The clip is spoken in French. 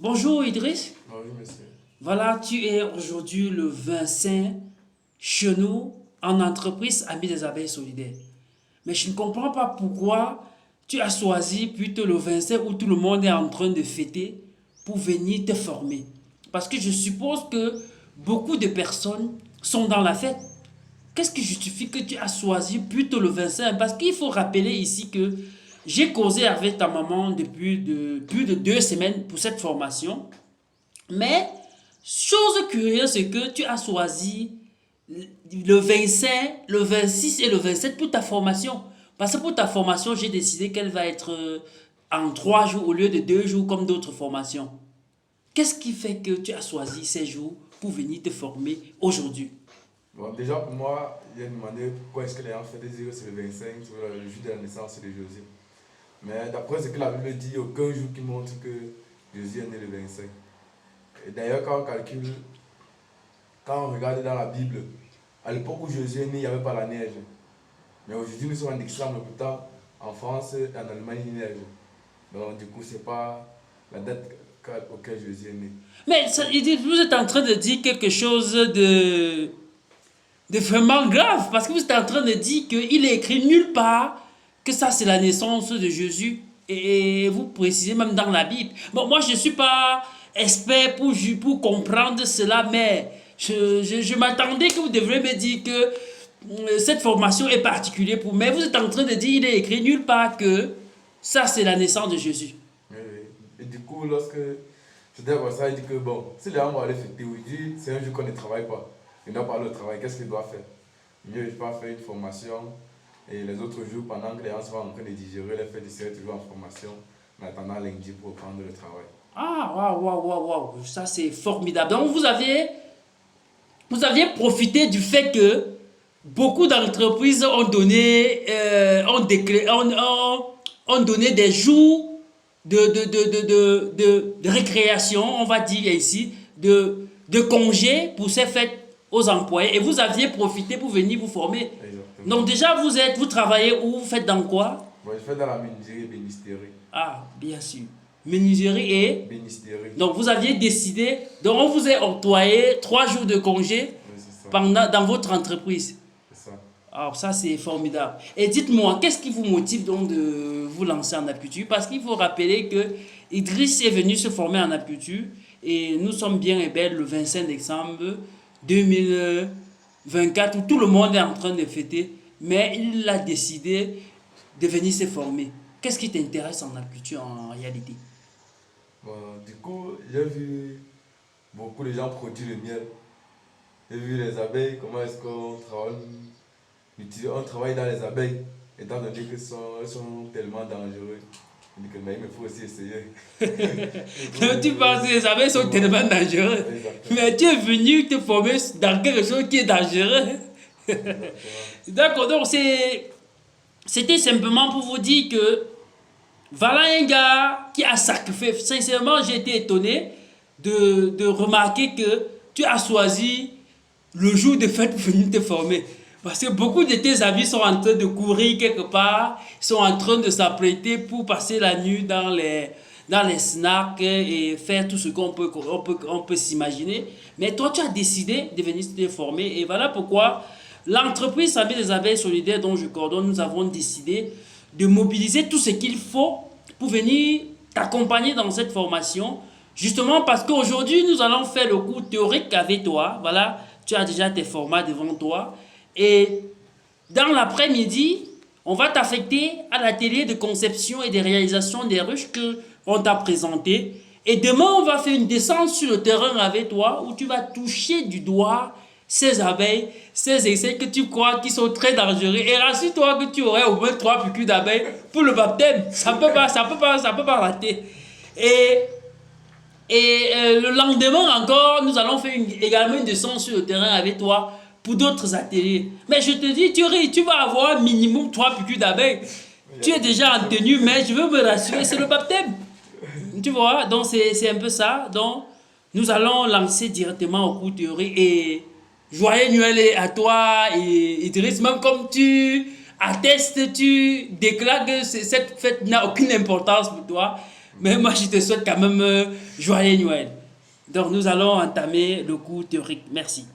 Bonjour Idriss. Bonjour, monsieur. Voilà, tu es aujourd'hui le 25 chez nous en entreprise Amis des abeilles solidaires. Mais je ne comprends pas pourquoi tu as choisi plutôt le 25 où tout le monde est en train de fêter pour venir te former. Parce que je suppose que beaucoup de personnes sont dans la fête. Qu'est-ce qui justifie que tu as choisi plutôt le 25? Parce qu'il faut rappeler ici que j'ai causé avec ta maman depuis plus de 2 semaines pour cette formation. Mais, chose curieuse, c'est que tu as choisi le 25, le 26 et le 27 pour ta formation. Parce que pour ta formation, j'ai décidé qu'elle va être en 3 jours au lieu de 2 jours comme d'autres formations. Qu'est-ce qui fait que tu as choisi ces jours pour venir te former aujourd'hui? Bon, déjà pour moi, il y a demandé pourquoi est-ce que les gens fêtent des c'est le 25, c'est le jour de la naissance de Jésus. Mais d'après ce que la Bible dit, il n'y a aucun jour qui montre que Jésus est né le 25. Et d'ailleurs, quand on calcule, quand on regarde dans la Bible, à l'époque où Jésus est né, il n'y avait pas la neige. Mais aujourd'hui, nous sommes en décembre, pourtant, en France et en Allemagne, il neige. Donc, du coup, ce n'est pas la date auquel Jésus est né. Mais vous êtes en train de dire quelque chose de vraiment grave, parce que vous êtes en train de dire qu'il est écrit nulle part que ça c'est la naissance de Jésus, et vous précisez même dans la Bible. Bon, moi je ne suis pas expert pour comprendre cela, mais je m'attendais que vous devriez me dire que cette formation est particulière pour... Mais vous êtes en train de dire qu'il est écrit nulle part que ça c'est la naissance de Jésus. Oui, oui. Et du coup, lorsque j'étais comme ça, il dit que bon, si les gens vont aller fêter, oui, il dit c'est un jour qu'on ne travaille pas. Il doit parler au travail, qu'est-ce qu'il doit faire? Mieux, je peux faire une formation et les autres jours, pendant que les gens sont en train de digérer, les fêtes, ils seraient toujours en formation, en attendant lundi pour reprendre le travail. Ah, waouh, waouh, waouh, waouh, ça c'est formidable. Donc vous aviez profité du fait que beaucoup d'entreprises ont donné, ont donné des jours de récréation, on va dire ici, de congés pour ces fêtes aux employés. Et vous aviez profité pour venir vous former. Exactement. Donc déjà, vous travaillez où, vous faites dans quoi? Moi, je fais dans la menuiserie et bénisterie. Ah, bien sûr. Menuiserie et... Bénisterie. Donc vous aviez décidé, donc on vous a octroyé 3 jours de congé Oui, c'est ça. dans votre entreprise. C'est ça. Alors ça c'est formidable. Et dites-moi, qu'est-ce qui vous motive donc de vous lancer en apiculture? Parce qu'il faut rappeler que Idriss est venu se former en apiculture et nous sommes bien et belles le 25 décembre 2024 où tout le monde est en train de fêter, mais il a décidé de venir se former. Qu'est-ce qui t'intéresse en apiculture en réalité? Bon, du coup, j'ai vu beaucoup de gens produire le miel. J'ai vu les abeilles, comment est-ce qu'on travaille, on travaille dans les abeilles, étant donné qu'elles sont tellement dangereuses. Je dis que mais il me faut aussi essayer. Tu penses que les abeilles sont tellement dangereuses. Exactement. Mais tu es venu te former dans quelque chose qui est dangereux. Exactement. D'accord, donc c'était simplement pour vous dire que voilà un gars qui a sacrifié. Sincèrement, j'ai été étonné de remarquer que tu as choisi le jour de fête pour venir te former. Parce que beaucoup de tes amis sont en train de courir quelque part, sont en train de s'apprêter pour passer la nuit dans les snacks et faire tout ce on peut s'imaginer. Mais toi, tu as décidé de venir te former. Et voilà pourquoi l'entreprise Amis des abeilles solidaires dont je coordonne, nous avons décidé de mobiliser tout ce qu'il faut pour venir t'accompagner dans cette formation. Justement parce qu'aujourd'hui, nous allons faire le cours théorique avec toi. Voilà, tu as déjà tes formats devant toi. Et dans l'après-midi, on va t'affecter à l'atelier de conception et de réalisation des ruches qu'on t'a présenté. Et demain, on va faire une descente sur le terrain avec toi où tu vas toucher du doigt ces abeilles, ces insectes que tu crois qui sont très dangereux. Et rassure-toi que tu aurais au moins 3 piqûres d'abeilles pour le baptême. Ça peut pas rater. Et le lendemain encore, nous allons faire également une descente sur le terrain avec toi pour d'autres ateliers. Mais je te dis, tu vas avoir minimum 3 piqûres d'abeilles. Tu es déjà en tenue, mais je veux me rassurer, c'est le baptême. Tu vois, donc c'est un peu ça. Donc, nous allons lancer directement au cours théorique et joyeux Noël à toi et Idriss, même comme tu attestes, tu déclares que cette fête n'a aucune importance pour toi. Mais moi, je te souhaite quand même joyeux Noël. Donc, nous allons entamer le cours théorique. Merci.